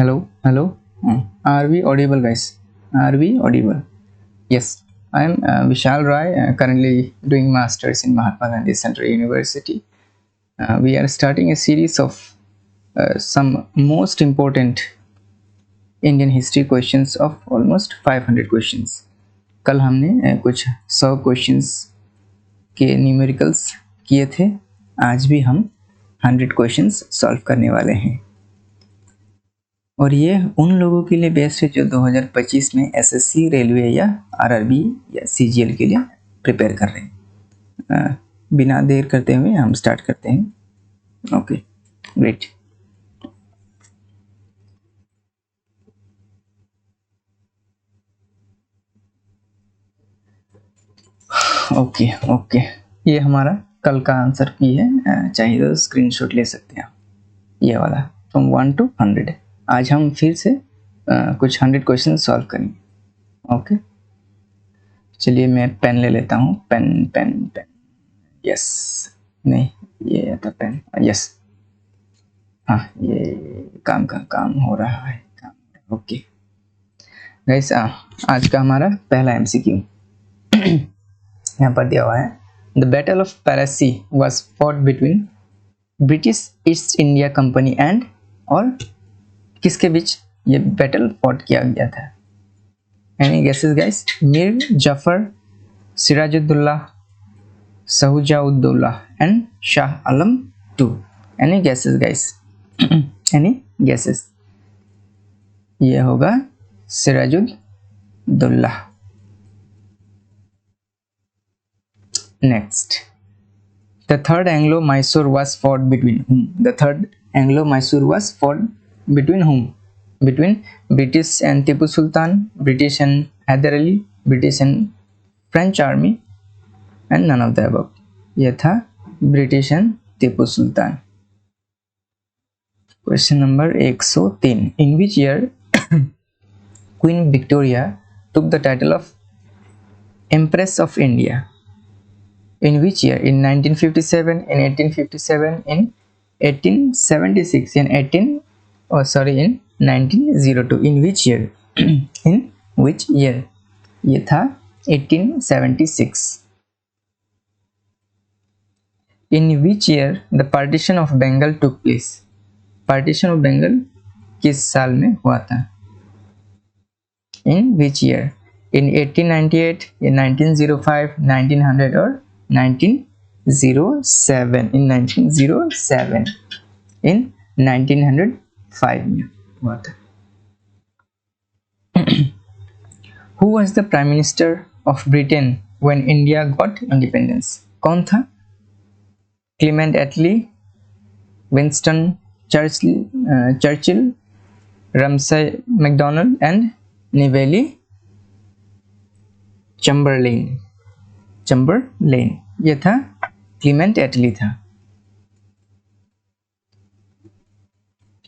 Hello. Are we audible, guys? Are we audible? Yes. I am Vishal Rai, currently doing masters in Mahatma Gandhi Central University. We are starting a series of some most important Indian history questions of almost 500 questions. कल हमने कुछ 100 questions के numericals किए थे. आज भी हम 100 questions solve करने वाले हैं और ये उन लोगों के लिए बेस्ट है जो 2025 में एसएससी, रेलवे या आरआरबी या सीजीएल के लिए प्रिपेयर कर रहे हैं. बिना देर करते हुए हम स्टार्ट करते हैं. Okay, great. ओके, ये हमारा कल का आंसर की है. चाहिए तो स्क्रीनशॉट ले सकते हैं आप, ये वाला फ्रॉम 1 to 100. आज हम फिर से कुछ 100 क्वेश्चन सॉल्व करेंगे. ओके, चलिए मैं पेन ले लेता हूँ. पेन. यस, नहीं ये था पेन. यस, हाँ, ये काम हो रहा है. ओके गाइस, आज का हमारा पहला एमसीक्यू यहाँ पर दिया हुआ है. The battle of Plassey was fought between British East India Company and, और किसके बीच ये बैटल फॉट किया गया था? Any guesses guys? Mir Jafar, Sirajuddaulah, Shujauddaulah and Shah Alam II. Any guesses guys? Any guesses? ये होगा Sirajuddaulah. Next, the third Anglo-Mysore was fought between whom? The third Anglo-Mysore was fought between whom? Between British and Tipu Sultan, British and Hyder Ali, British and French army, and none of the above. ये था British and Tipu Sultan. Question number 103. In which year Queen Victoria took the title of Empress of India? In which year? In 1957, in 1857, in 1876, in 1902. In which year? In which year? ये था 1876. In which year the partition of Bengal took place? Partition of Bengal किस साल में हुआ था? In which year? In 1898, in 1905, 1900 or 1907? In 1907. In 1905 में हुआ था. Who was the Prime Minister of Britain when India got independence? कौन था? Clement Attlee, Winston Churchill, Ramsay MacDonald and Neville Chamberlain. ये था क्लेमेंट एटली था.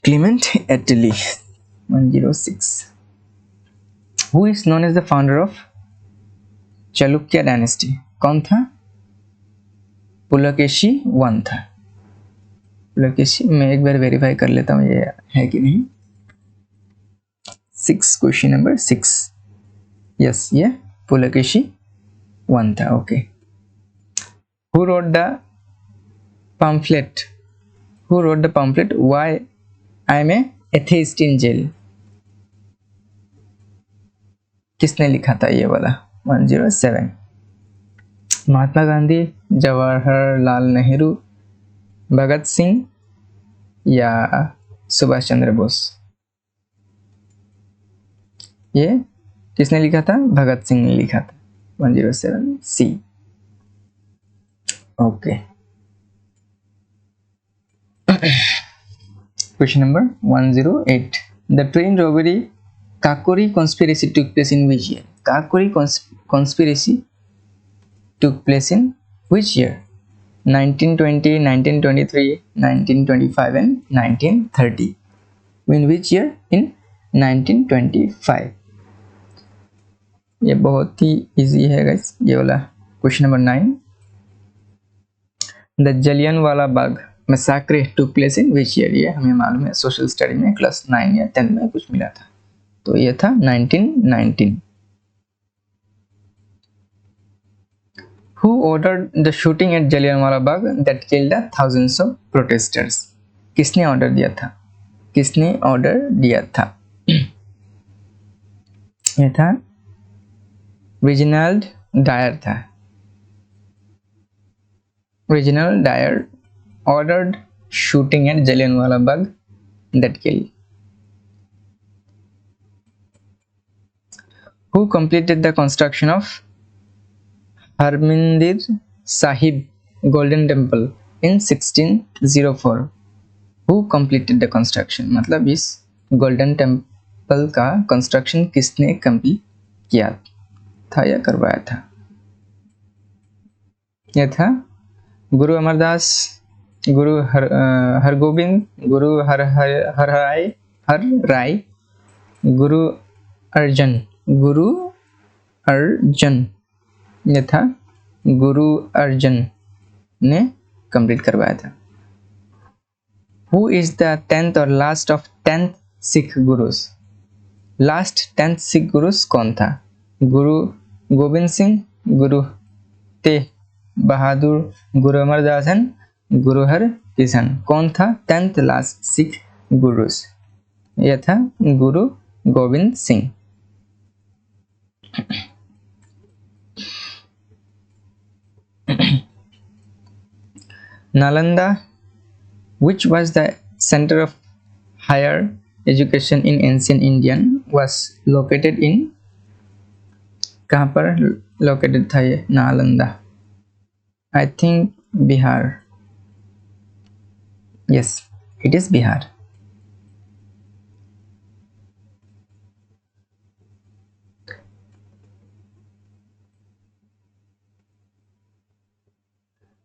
Clement Attlee. 106. Who is known as the founder of Chalukya dynasty? कौन था? Pulakeshi I था. पुलकेशी, मैं एक बार वेरीफाई कर लेता हूँ ये है कि नहीं. 6, क्वेश्चन नंबर 6. यस, ये पुलकेशी I था. Okay. Who wrote the pamphlet? Why I am a atheist in jail? किसने लिखा था ये वाला? 107. महात्मा गांधी, जवाहरलाल नेहरू, भगत सिंह या सुभाष चंद्र बोस? ये किसने लिखा था? भगत सिंह ने लिखा था. 107 C. Okay. Question number 108. The train robbery Kakori conspiracy took place in which year? Kakori conspiracy took place in which year? 1920, 1923, 1925 and 1930. In which year? In 1925. ये बहुत ही इजी है गाइस, ये वाला. Question number 9. The Jallianwala Bagh massacre took place in which year, ये हमें मालूम है social study में क्लास 9 या 10 में कुछ मिला था, तो ये था 1919। Who ordered the shooting at Jallianwala Bagh that killed the thousands of protesters? किसने ऑर्डर दिया था? किसने ऑर्डर दिया था? ये था रेजिनाल्ड डायर था। Reginald Dyer ordered shooting at Jallianwala Bagh that killed. Who completed the construction of Harmandir Sahib Golden Temple in 1604? Who completed the construction? मतलब इस गोल्डन टेम्पल का कंस्ट्रक्शन किसने कंप्लीट किया था या करवाया था? यह था गुरु अमरदास, गुरु हरगोबिंद, गुरु हर राय, गुरु अर्जन, गुरु अर्जन। यह था गुरु अर्जन ने कंप्लीट करवाया था। Who is the 10th और last of 10th Sikh gurus? Last 10th Sikh gurus कौन था? गुरु गोविंद सिंह, गुरु तेग बहादुर, गुरु अमरदास एंड गुरु हर किशन। कौन था 10th लास्ट सिख गुरुस? यह था गुरु Govind Singh. Nalanda, which was the center of higher education in ancient India, was located in, कहाँ पर located था ये Nalanda? I think Bihar. Yes, it is Bihar.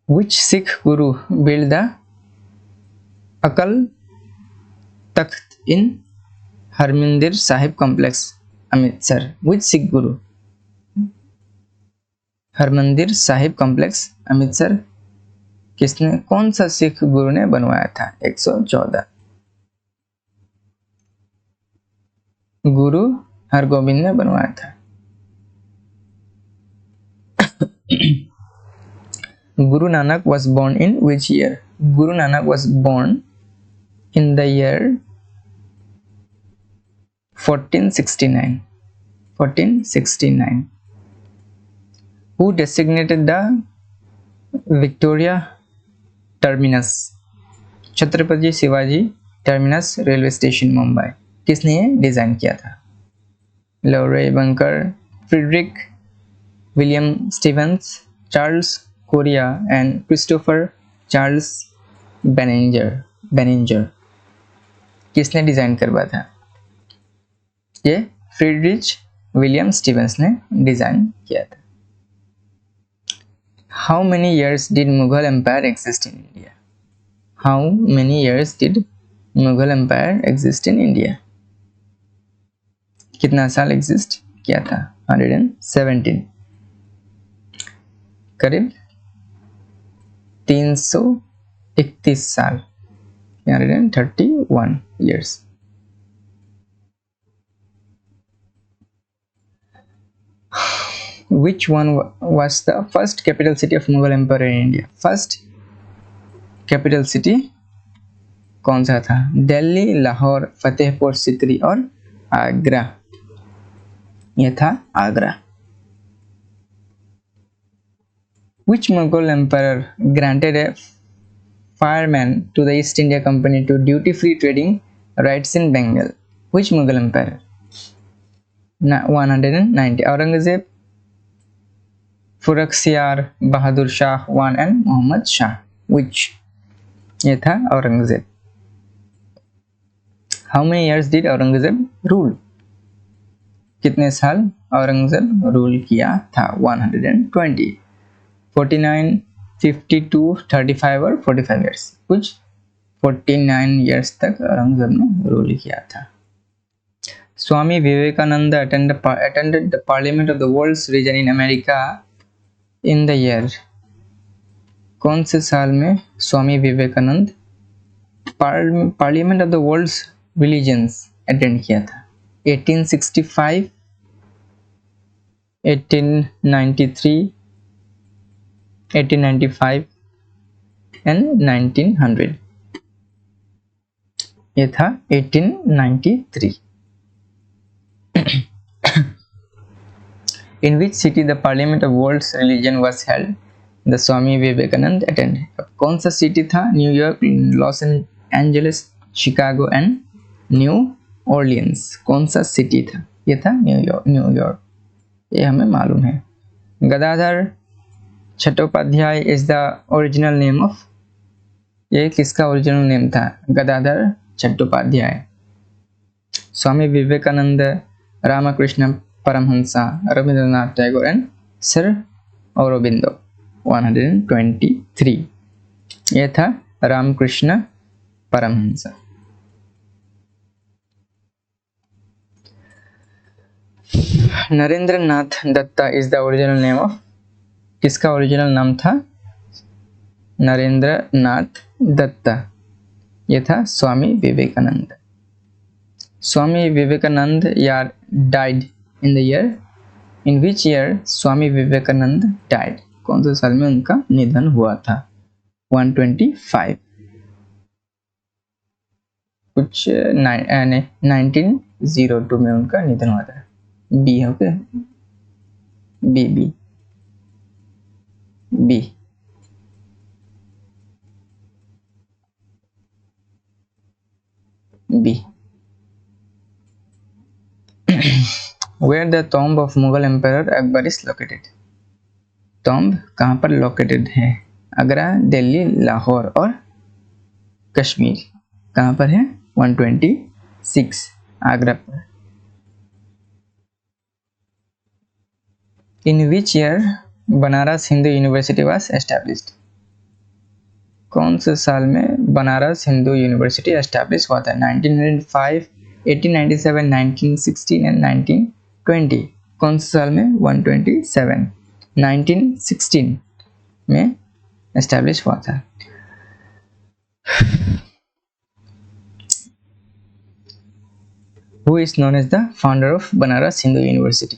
Which Sikh guru built the Akal Takht in Harmandir Sahib complex, Amritsar? Which Sikh guru? Harmandir Sahib complex Amritsar किसने, कौन सा सिख गुरु ने बनवाया था? 114 गुरु हरगोबिंद ने बनवाया था। Guru Nanak was born in which year? Guru Nanak was born in the year 1469. 1469. Who designated the Victoria Terminus? Chhatrapati Shivaji terminus railway station Mumbai किसने डिजाइन किया था? Laurie Bunker, Frederick William Stevens, Charles Correa and Christopher Charles Beninger किसने design करवाया था? ये Frederick William Stevens ने design किया था। How many years did Mughal Empire exist in India? How many years did Mughal Empire exist in India? कितना साल exist किया था? 117, करीब 331 साल, 131 years. Which one was the first capital city of Mughal Empire in India? First capital city कौन सा था? दिल्ली, लाहौर, फतेहपुर सिकरी और आगरा। यह था Agra. Which Mughal emperor granted a fireman to the East India Company to duty-free trading rights in Bengal? Which Mughal emperor? 190. Aurangzeb, फुरख्सियार, Bahadur Shah 1 and Mohammad Shah. Which? ये था Aurangzeb. How many years did Aurangzeb rule? कितने साल औरंगजेब रूल किया था? 120, 49, 52, 35 और 45 years. कुछ 49 years तक औरंगजेब ने रूल किया था. Swami Vivekananda attended the Parliament of the World's Region in America in the year कौन से साल में Swami Vivekananda parliament of the world's religions attend किया था? 1865, 1893, 1895 एंड 1900। ये था 1893। In which city the Parliament of World's Religion was held? The Swami Vivekanand attended. अब कौन सा सिटी था? New York, Los Angeles, Chicago and new Orleans. कौन सा सिटी था? ये था न्यूयॉर्क। ये हमें मालूम है। Gadadhar Chattopadhyay is the original name of, ये किसका ओरिजिनल नेम था? गदाधर चट्टोपाध्याय। Swami Vivekananda, Ramakrishna Paramahansa, Rabindranath Tagore and sir Aurobindo. 123। ये था Ramakrishna Paramahansa. Narendra Nath Datta is the original name of, किसका ओरिजिनल नाम था? नरेंद्र नाथ दत्ता। ये था स्वामी विवेकानंद। स्वामी विवेकानंद यार died in the year, in which year Swami Vivekananda died? कौन से साल में उनका निधन हुआ था? 125 कुछ 1902 में उनका निधन हुआ था। बी है, okay, B B B. B. Where the tomb of Mughal Emperor Akbar is located? tomb कहाँ पर लोकेटेड है? आगरा, दिल्ली, लाहौर और कश्मीर। कहाँ पर है? 126 आगरा पर। In which year Banaras Hindu university was established? कौन से साल में बनारस हिंदू यूनिवर्सिटी एस्टैब्लिश हुआ था? 1905, 1897, 1916 एंड 1920। कौन से साल में? 127, 1916 में एस्टैब्लिश हुआ था। Who is known as the founder of Banaras Hindu university?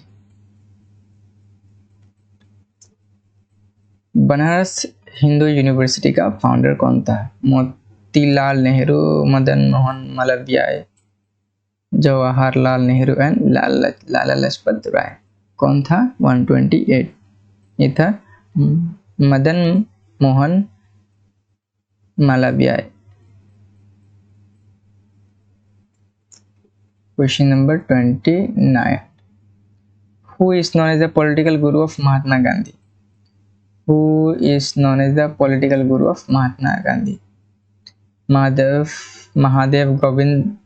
Banaras Hindu university का फाउंडर कौन था? मोतीलाल नेहरू, मदन मोहन मालवीय, जवाहरलाल नेहरू एंड लाला लाजपत राय। कौन था? 128। ये था Madan Mohan Malviya. Question number 29। Who is known as the political guru of Mahatma Gandhi? Who is known as the political guru of Mahatma Gandhi? Mahadev Govind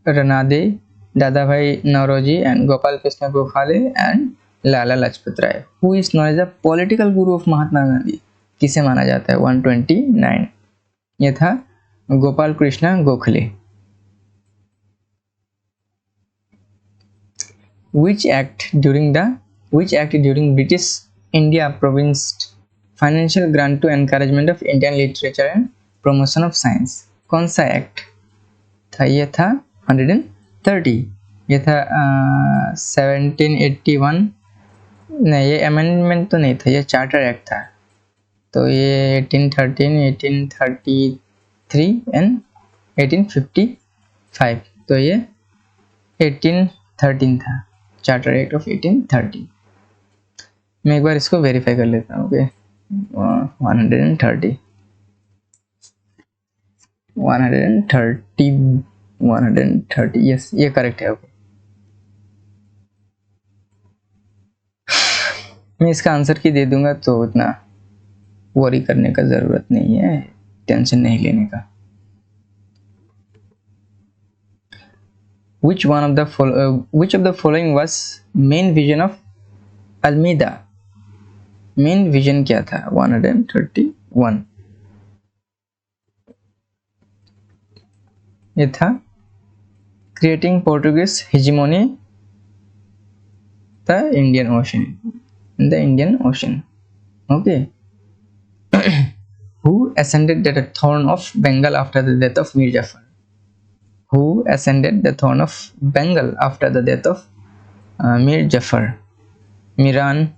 Ranade, Dadabhai Nauroji and Gopal Krishna Gokhale and Lala Lajpat Rai. Who is known as the political guru of Mahatma Gandhi? किसे माना जाता है? 129। ये था Gopal Krishna Gokhale. Which act during British India promised financial grant to encouragement of Indian literature and promotion of science? कौन सा act था? ये था 130। ये था 1781। नहीं, ये अमेंडमेंट तो नहीं था, ये चार्टर एक्ट था। तो ये 1813, 1833 एंड 1855। तो ये 1813 था, चार्टर एक्ट ऑफ 1813। मैं एक बार इसको वेरीफाई कर लेता हूँ। ओके, 130 यस, ये करेक्ट है। ओके, मैं इसका आंसर की दे दूंगा, तो उतना वरी करने का जरूरत नहीं है, टेंशन नहीं लेने का। Which of the following was main vision of Almeida? Main vision क्या था? 131। ये था creating Portuguese hegemony the Indian ocean, in the Indian ocean. Okay, Who ascended the throne of Bengal after the death of Mir Jafar? Who ascended the throne of Bengal after the death of Mir Jafar? Miran,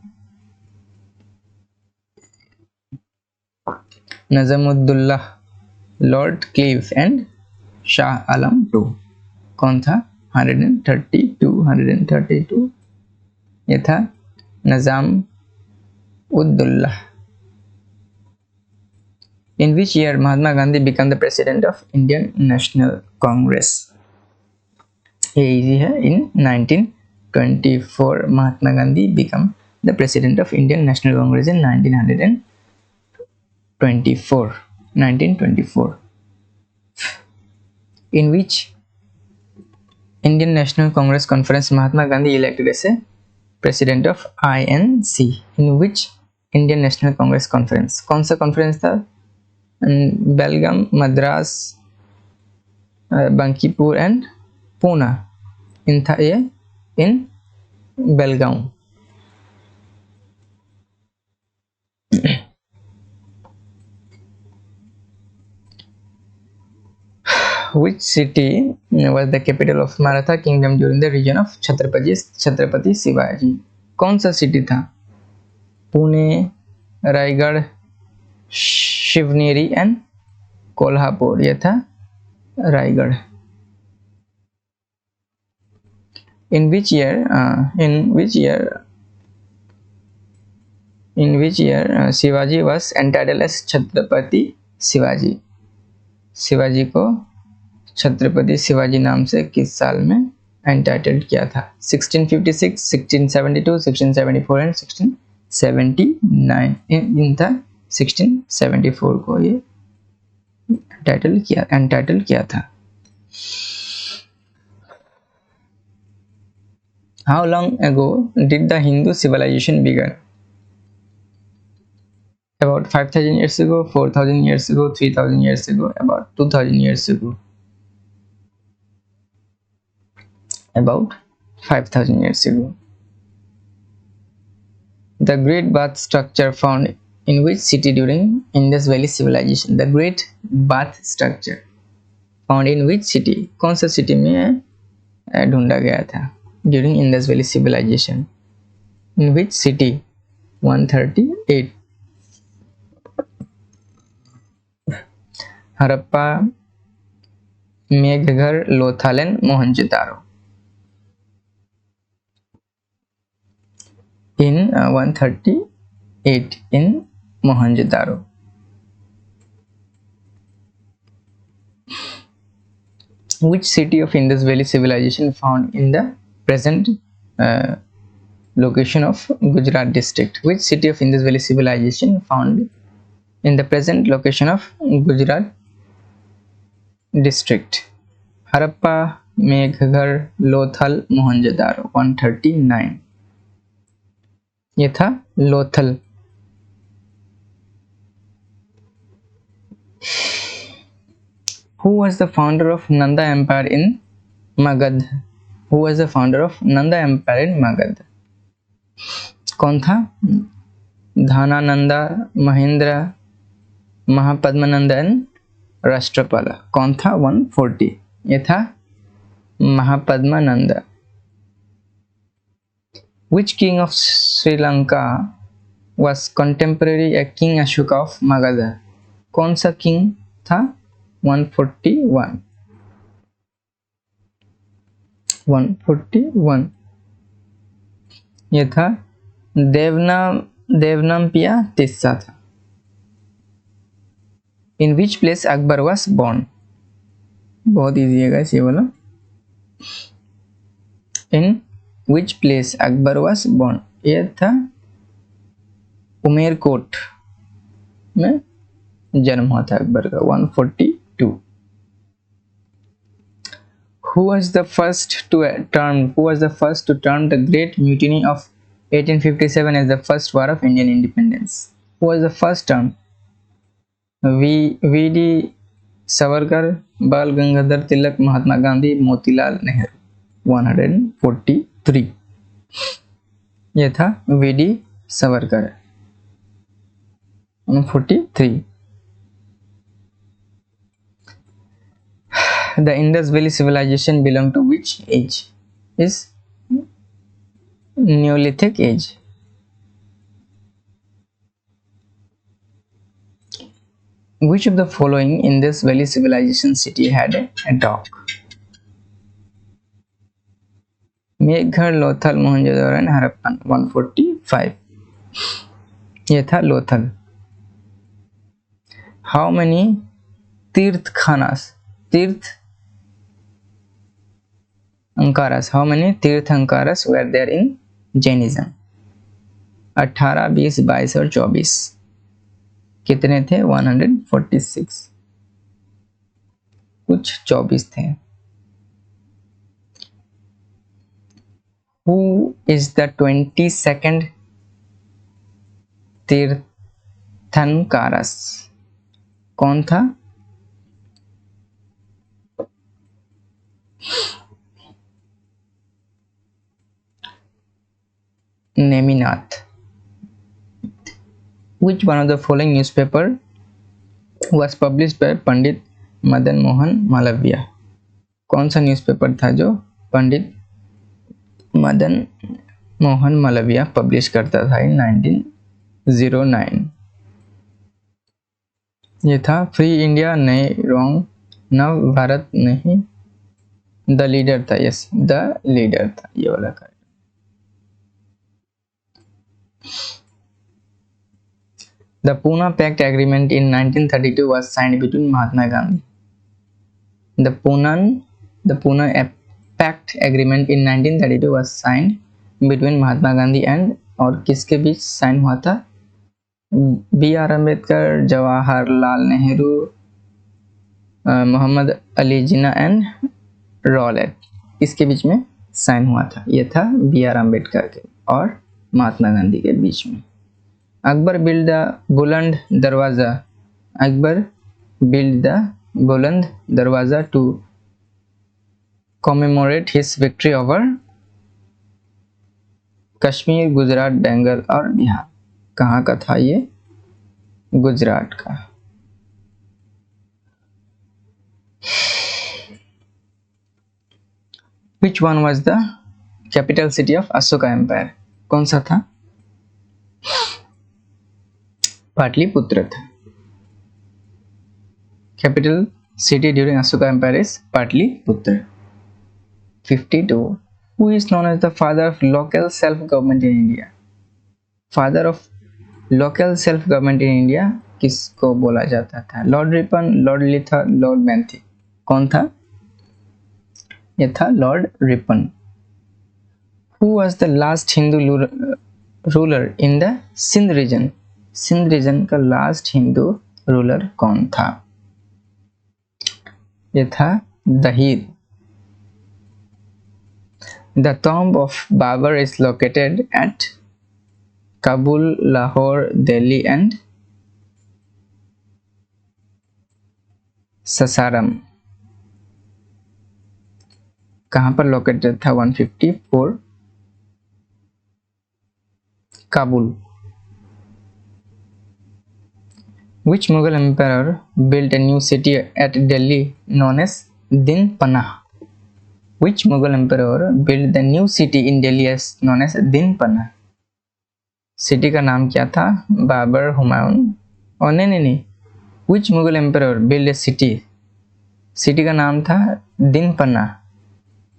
Nazamuddullah, Lord Clive and Shah Alam II. कौन था? 132 ये था नजाम ud-Daula. In which year Mahatma Gandhi became the president of Indian National Congress? ये easy है. In 1924 Mahatma Gandhi became the president of Indian National Congress in 1924. In which Indian National Congress conference Mahatma Gandhi elected as a president of INC? In which Indian National Congress conference? कौन सा conference था? बेलगाम, Madras, बंकीपुर and Poona. इन था ये इन बेलगाम. Which city was the capital of Maratha Kingdom during the region of Chhatrapati Shivaji? कौन सा city था? Pune, Raigarh, Shivneri and Kolhapur. यह था Raigarh. In which year Shivaji was entitled as Chhatrapati Shivaji? Shivaji को छत्रपति शिवाजी नाम से किस साल में एंटाइटल्ड किया था? 1656, 1672, 1674 एंड 1679. इन था 1674 को ये एंटाइटल किया था. How long ago did the Hindu civilization begin? About 5000 years ago, 4000 years ago, 3000 years ago, about 2000 years ago. About 5000 years ago. The Great Bath structure found in which city during Indus Valley civilization? The Great Bath structure found in which city? कौन सा city में ढूंढा गया था during Indus Valley civilization? In which city? 138. Harappa, Mehrgarh, Lothal and Mohenjodaro. In 138 in Mohenjo-daro. Which city of Indus Valley civilization found in the present location of Gujarat district? Which city of Indus Valley civilization found in the present location of Gujarat district? Harappa, Meghghar, Lothal, Mohenjo-daro. 139. ये था Lothal. Who was the founder of Nanda Empire in Magadh? Who was the founder of Nanda Empire in Magadh? कौन था? धानानंदा, Mahendra, Mahapadmananda and राष्ट्रपाला. कौन था? 140. ये था Mahapadmananda. Which king of Sri Lanka was contemporary a King Ashoka of Magadha? कौन सा king था? 141. ये था देवनामपिया तिस्सा था. In which place Akbar was born? बहुत इजी है गाइस ये वाला. In which place Akbar was born? ये था उमेरकोट में जन्म हुआ था अकबर का. 142. Who was the first to term the Great Mutiny of 1857 as the first war of Indian independence? Who was the first term? V.D. Savarkar, Bal Gangadhar Tilak, Mahatma Gandhi, Motilal Nehru. 143. ये था V.D. Savarkar. 143. The Indus Valley civilization belong to which age? Is Neolithic age. Which of the following Indus Valley civilization city had a dock? Mehrgarh, Lothal, Mohenjodaro and Harappan. 145. ये था Lothal. How many तीर्थंकारास? How many तीर्थंकारास were there in Jainism? 18, 20, 22 और 24. कितने थे? 146. कुछ 24 थे. Who is the 22nd तीर्थंकारास? कौन था? Neminath. Which one of the following newspaper was published by Pandit Madan Mohan Malviya? कौन सा न्यूज़पेपर था जो पंडित मदन मोहन मालवीय पब्लिश करता था इन 1909? ये था फ्री इंडिया. नहीं, रॉन्ग. नव भारत नहीं. द लीडर था. यस, द लीडर था ये वाला का. The Pune Pact Agreement in 1932 was signed between Mahatma Gandhi. The Pune Pact Agreement in 1932 was signed between Mahatma Gandhi and और किसके बीच साइन हुआ था? B R Ambedkar, Jawaharlal Nehru, Mohammad Ali Jinnah and Rowlatt. इसके बीच में साइन हुआ था. ये था बी आर अम्बेडकर के और महात्मा गांधी के बीच में. अकबर बिल्ड द बुलंद दरवाजा. Akbar build the Buland Darwaza to commemorate his victory over Kashmir, Gujarat, Bengal और बिहार. कहाँ का था ये? गुजरात का. Which one was the capital city of Ashoka Empire? कौन सा था? पाटलिपुत्र था. Capital city during Ashoka Empire is Patliputra. 52. Who is known as the father of local self-government in India? Father of local self-government in India किसको बोला जाता था? Lord Ripon, Lord Lytton, Lord Bentinck. कौन था? ये था Lord Ripon. Who was the last Hindu ruler in the Sindh region? Sindh region का last Hindu ruler कौन था? ये था दहीर. The tomb of Babur is located at Kabul, Lahore, Delhi and Sasaram. कहाँ पर लोकेटेड था? 154. Kabul. Which Mughal emperor built a new city at Delhi known as Din Panah? Which Mughal emperor built the new city in Delhi as known as Din Panah? City का नाम क्या था? बाबर, हुमायूं. और नहीं. Which Mughal emperor built a city? City का नाम था दिन पन्ना.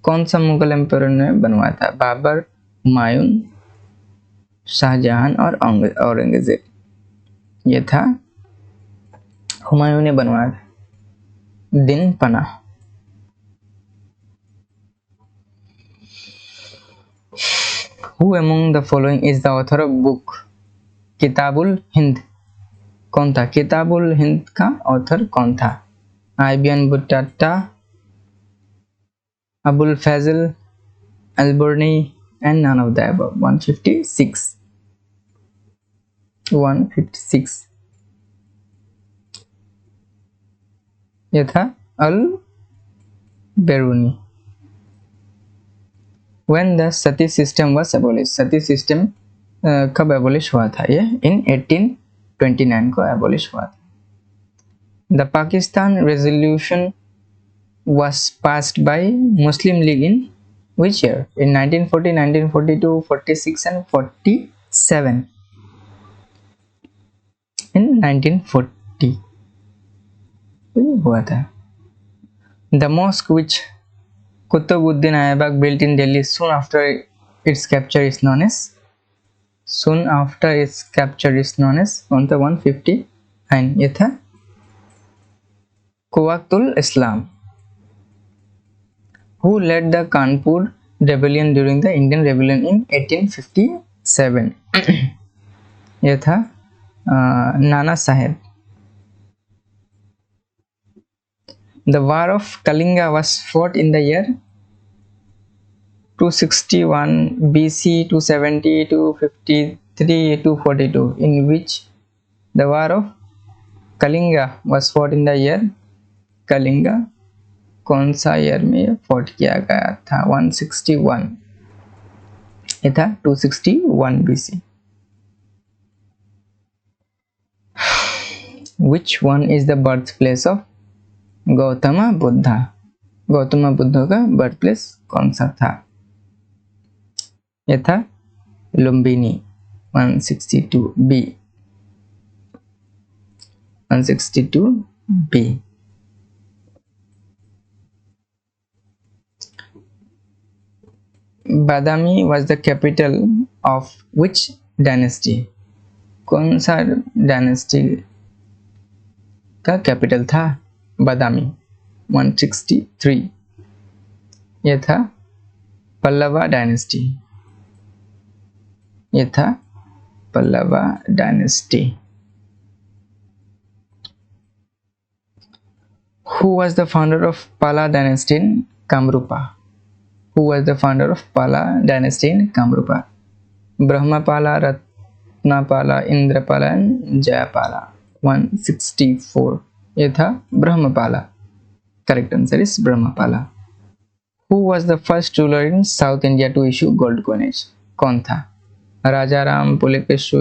कौन सा मुगल एम्पायर ने बनवाया था? बाबर, हुमायूं, शाहजहां और औरंगजेब. ये था हुमायूं ने बनवाया था दिन पना. Who among the following is the author of book किताबुल Hind? कौन था? किताबुल हिंद का ऑथर कौन था? Ibn Battuta, Abul Fazal Alberuni and none of the above. 156. ये था Al Beruni. When the sati system was abolished? Sati system कब एबोलिश हुआ था? ये in 18 1929 को एबॉलिश हुआ था। The Pakistan resolution was passed by Muslim League in which year? In 1940, 1942, 46 and 47. In 1940 हुआ था। The mosque which Qutbuddin Ayyubak built in Delhi soon after its capture is known as on the 159 ये था Quwwatul Islam. Who led the Kanpur rebellion during the Indian rebellion in 1857? यह था Nana Saheb. The War of Kalinga was fought in the year 261 BC, 270, 253, 242. In which the War of Kalinga was fought in the year? Kalinga कौन सा year में fought किया गया था? 161. ये था 261 BC. Which one is the birthplace of Gautam Buddha? Gautam Buddha का birthplace कौन सा था? ये था Lumbini. 162B. 162B. Badami was the capital of which dynasty? कौन सा डायनेस्टी का कैपिटल था बादामी? 163. यह था पल्लवा डायनेस्टी. यह था Pallava dynasty. Who was the founder of Pala dynasty in Kamrupa? Who was the founder of Pala dynasty in Kamrupa? Brahmapala, Ratnapala, Indrapala and Jayapala. 164. ये था ब्रह्मपाला. Correct answer is Brahmapala. Who was the first ruler in South India to issue gold coinage? कौन था? राजा Ram, Pulakeshi,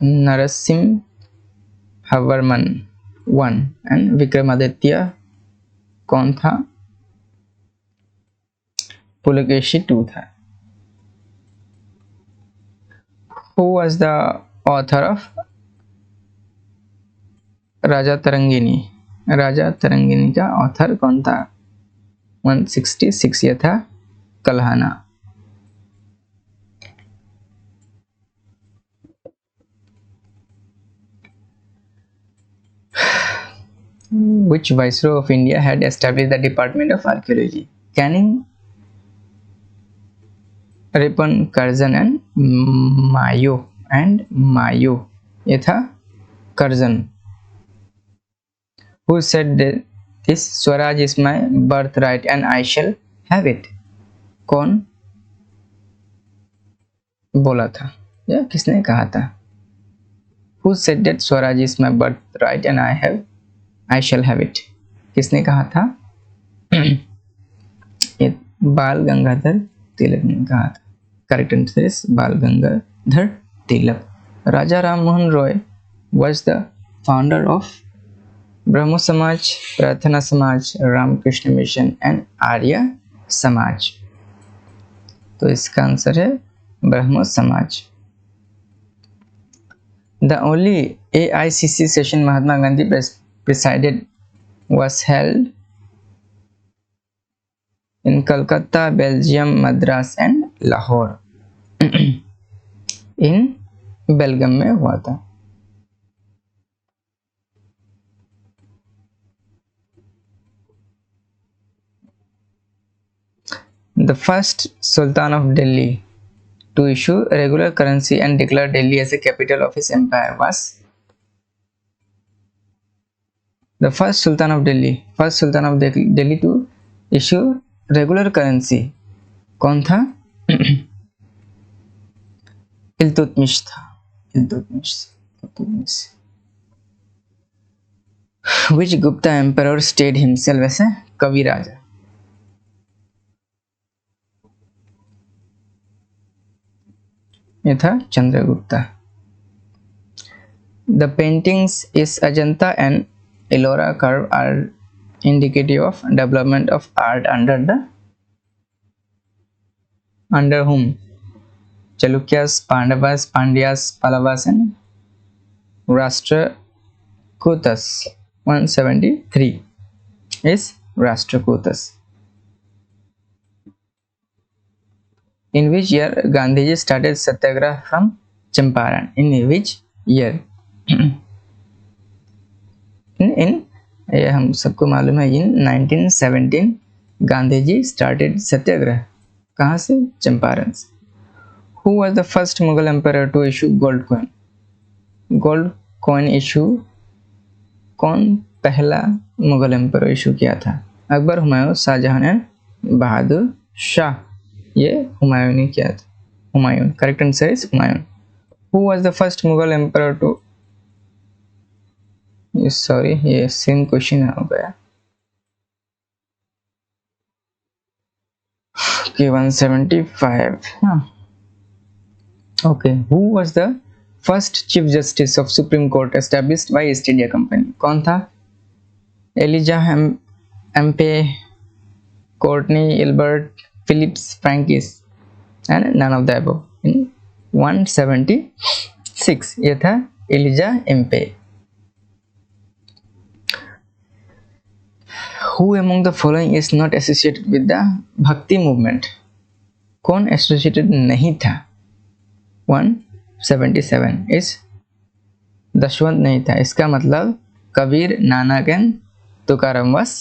नरसिम्हवर्मन 1 and Vikramaditya कौन था? पुलकेशी 2 था. Who was the author of राजा तरंगिनी? राजा तरंगिनी का author कौन था? 166. यह था Kalhana. Which viceroy of India had established the Department of Archaeology? Canning, Ripon, Curzon and Mayo. ये था Curzon. Who said that this Swaraj is my birthright and I shall have it? कौन बोला था या किसने कहा था? Who said that Swaraj is my birthright and I shall have it? किसने कहा था? ये बाल गंगाधर तिलक ने कहा था. करेक्ट आंसर इज बाल गंगाधर तिलक. राजा Ram Mohan Roy was the founder of ब्रह्मो समाज, प्रार्थना समाज, रामकृष्ण मिशन एंड आर्य समाज. तो इसका आंसर है ब्रह्मो समाज. The only AICC session Mahatma Gandhi presided was held in Calcutta, Belgium, Madras and Lahore. in Belgium में हुआ था. The first Sultan of Delhi to issue regular currency and declare Delhi as a capital of his empire was the first Sultan of Delhi to issue regular currency. कौन था? इल्तुतमिश था. Which Gupta emperor stayed himself as a कवि राजा? ये था Chandragupta. The paintings is Ajanta and Ellora caves are indicative of development of art under whom? Chalukyas, Pandavas, Pandyas, Pallavas and Rashtrakutas. 173 is Rashtrakutas. In which year Gandhiji started Satyagraha from Champaran? In which year? in ये हम सबको मालूम है, इन 1917 Gandhi ji started सत्याग्रह। कहाँ से? चंपारण से। Who was the first Mughal emperor to issue gold coin? Gold coin issue कौन पहला मुगल एम्पर इशू किया था? अकबर, हुमायूं, शाहजहां, बहादुर शाह। ये हुमायूं ने किया था। Humayun, correct answer is Humayun. Who was the first Mughal emperor to sorry ये सेम क्वेश्चन हो गया। Okay, 175. Okay, who was the first Chief Justice of Supreme Court established by East India Company? कौन था? Elijah Impey, Courtney Ilbert, Philip Francis and none of the above. In 176 ये था Elijah Impey. Who among the following is not associated with the Bhakti movement? कौन associated नहीं था? 177 is Dashwant नहीं था। इसका मतलब Kabir, Nanak and Tukaram was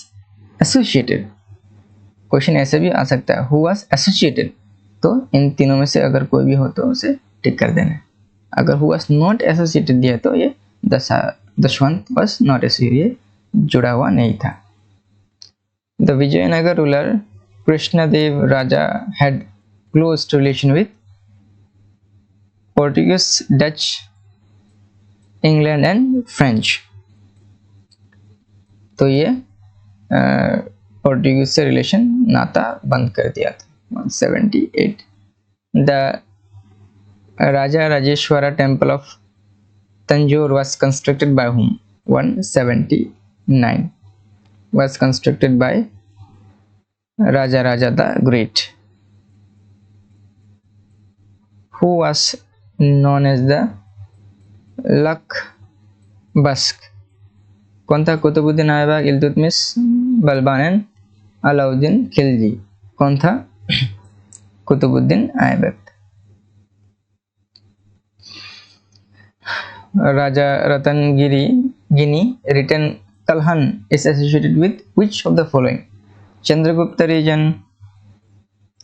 associated। Question ऐसे भी आ सकता है, who was associated, तो इन तीनों में से अगर कोई भी हो तो उसे टिक कर देना। अगर who was not associated दिया तो ये दशवंत was not associated, ये जुड़ा हुआ नहीं था। The Vijayanagar ruler Krishnadev Raja had close relation with Portuguese, Dutch, England and French। तो ये पोर्टुगीज से रिलेशन नाता बंद कर दिया था। 178 The Raja Rajeshwara temple of Tanjore was constructed by whom? 179 was constructed by Raja Raja the Great. Who was known as the Lak Bask? कौन था? कुतुबुद्दीन ऐबक, इल्तुतमिश, बलबान एंड अलाउद्दीन खिलजी। कौन था? कुतुबुद्दीन ऐबक। राजा रतनगिनी written Kalhan is associated with which of the following? Chandragupta region,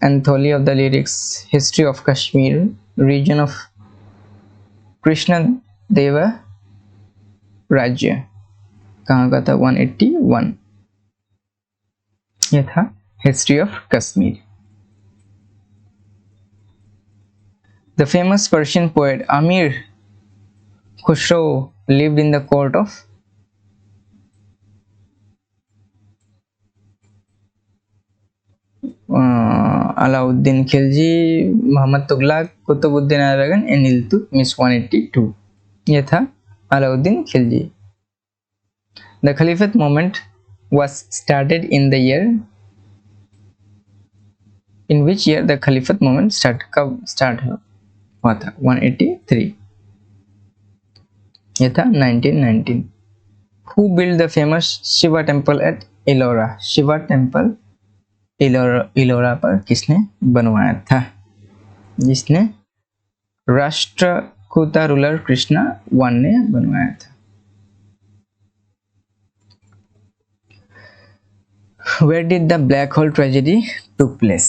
anthology of the lyrics, history of Kashmir, region of Krishna Deva राज्य। कहाँ का था? 181 ये था history of Kashmir. The famous Persian poet Amir Khusro lived in the court of Alauddin Khilji, Muhammad Tughlaq, Qutbuddin Aragan and Iltutmish। 182 ये था Alauddin Khilji। The Caliphate movement was started in the year, in which year the Caliphate movement कब start हुआ था? 183 ये था 1919। Who built the famous Shiva temple at Ellora? Shiva temple Ellora पर किसने बनवाया था? जिसने राष्ट्रकूटा रूलर कृष्णा वन ने बनवाया था। Where did the black hole tragedy took place?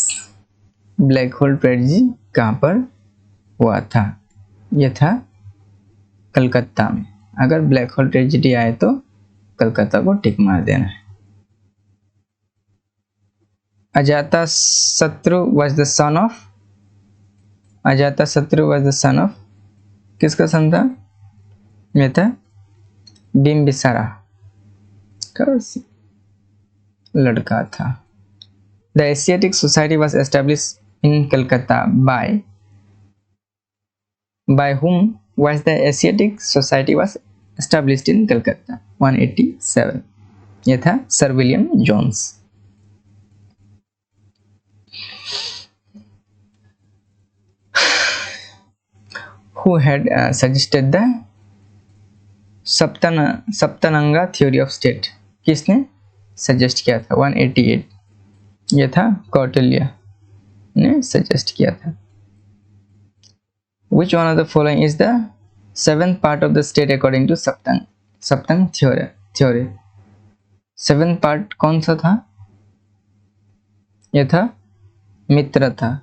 Black hole tragedy कहाँ पर हुआ था? यह था कलकत्ता में। अगर ब्लैक होल ट्रेजेडी आए तो कलकत्ता को टिक मार देना है। Ajatashatru was the son of, Ajatashatru was the son of, किसका सन था? यह था बिम्बिसारा का लड़का था। The Asiatic Society was established in Calcutta by by whom was the Asiatic Society was established in Calcutta 187। ये था sir William Jones. Who had suggested the Saptanga theory of state? किसने सजेस्ट किया था? 188। ये था कौटिल्य ने सजेस्ट किया था। Which one of the following is the seventh part of the state according to Saptanga theory? Seventh part कौन सा था? ये था मित्र था।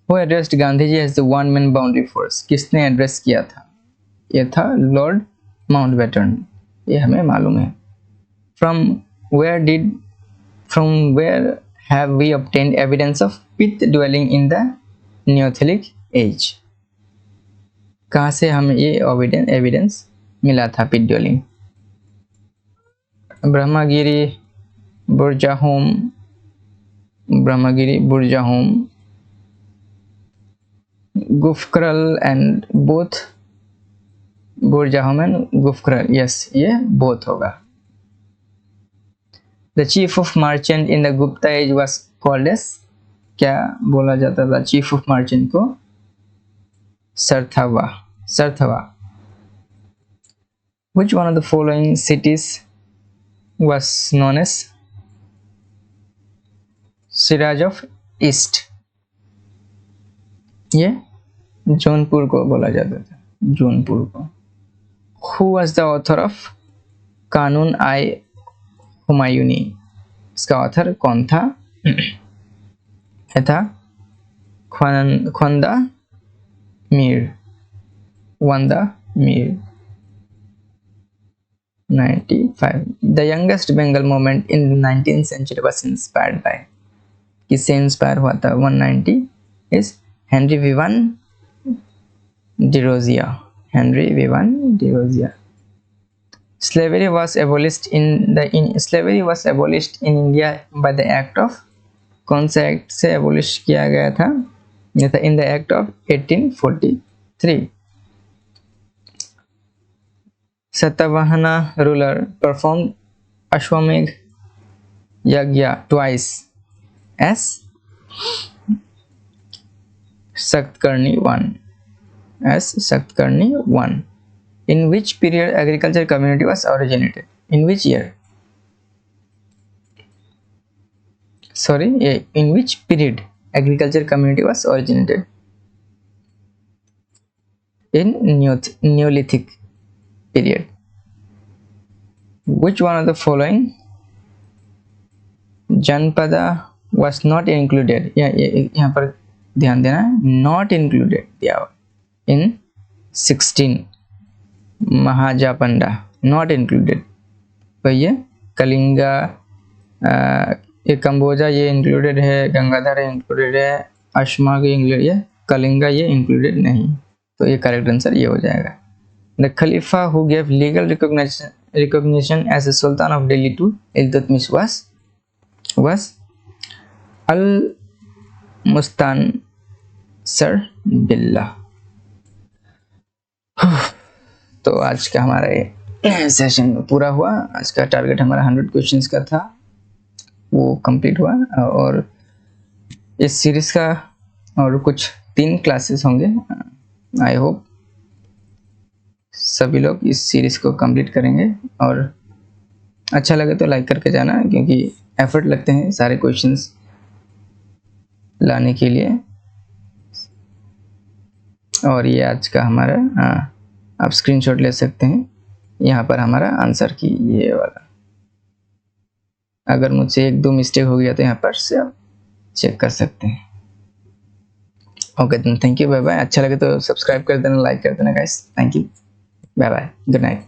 Who addressed Gandhiji as the one man boundary force? किसने एड्रेस किया था? ये था लॉर्ड माउंटबेटन। ये हमें मालूम है। From where have we obtained evidence of pit dwelling in the Neolithic age? कहाँ से हमें ये एविडेंस मिला था pit dwelling? Brahmagiri Burzahom, Gufkral and both, Burzahom and Gufkral. Yes, ये बोथ होगा। The chief of merchant in the Gupta age was called as, क्या बोला जाता था चीफ ऑफ मर्चेंट को? Sarthavaha. Which one of the following cities was known as Shiraz of east? ये जौनपुर को बोला जाता था, जौनपुर को। Who was the author of कानून आई हुमायूनी? इसका ऑथर कौन था? यह था वंदा Mir. 95। The youngest Bengal movement in the 19th century was inspired by, किससे इंस्पायर हुआ था? 190 is Henry Vivan Dirozia। Slavery was abolished in India by the act of, कौन सा एक्ट से एबोलिश किया गया था? ये था in the act of 1843। Satavahana ruler perform Ashvamedha yagya twice as Satakarni 1। In which period agriculture community was originated? In which year? Sorry, in which period agriculture community was originated? In Neolithic period. Which one of the following Janpada was not included? यहाँ पर ध्यान देना, not included दिया हुआ। In 16 महाजापंडा not included। तो ये कलिंगा, ये कंबोजा ये इंक्लूडेड है, गंगाधर इंक्लूडेड है, अश्मा के इंक्लूडेड, ये कलिंगा ये इंक्लूडेड नहीं। तो ये करेक्ट आंसर ये हो जाएगा। The khalifa who gave legal recognition as a sultan of Delhi to Iltutmish was Al Mustansir Billah. तो आज का हमारा ये सेशन पूरा हुआ। आज का टारगेट हमारा 100 क्वेश्चंस का था, वो कंप्लीट हुआ। और इस सीरीज का और कुछ 3 क्लासेस होंगे। आई होप सभी लोग इस सीरीज को कंप्लीट करेंगे, और अच्छा लगे तो लाइक करके जाना, क्योंकि एफर्ट लगते हैं सारे क्वेश्चंस लाने के लिए। और ये आज का हमारा आप स्क्रीनशॉट ले सकते हैं, यहाँ पर हमारा आंसर की ये वाला। अगर मुझसे 1-2 मिस्टेक हो गया तो यहाँ पर से आप चेक कर सकते हैं। Okay, thank you, bye bye. अच्छा लगे तो सब्सक्राइब कर देना, लाइक कर देना guys. Thank you, bye bye, good night.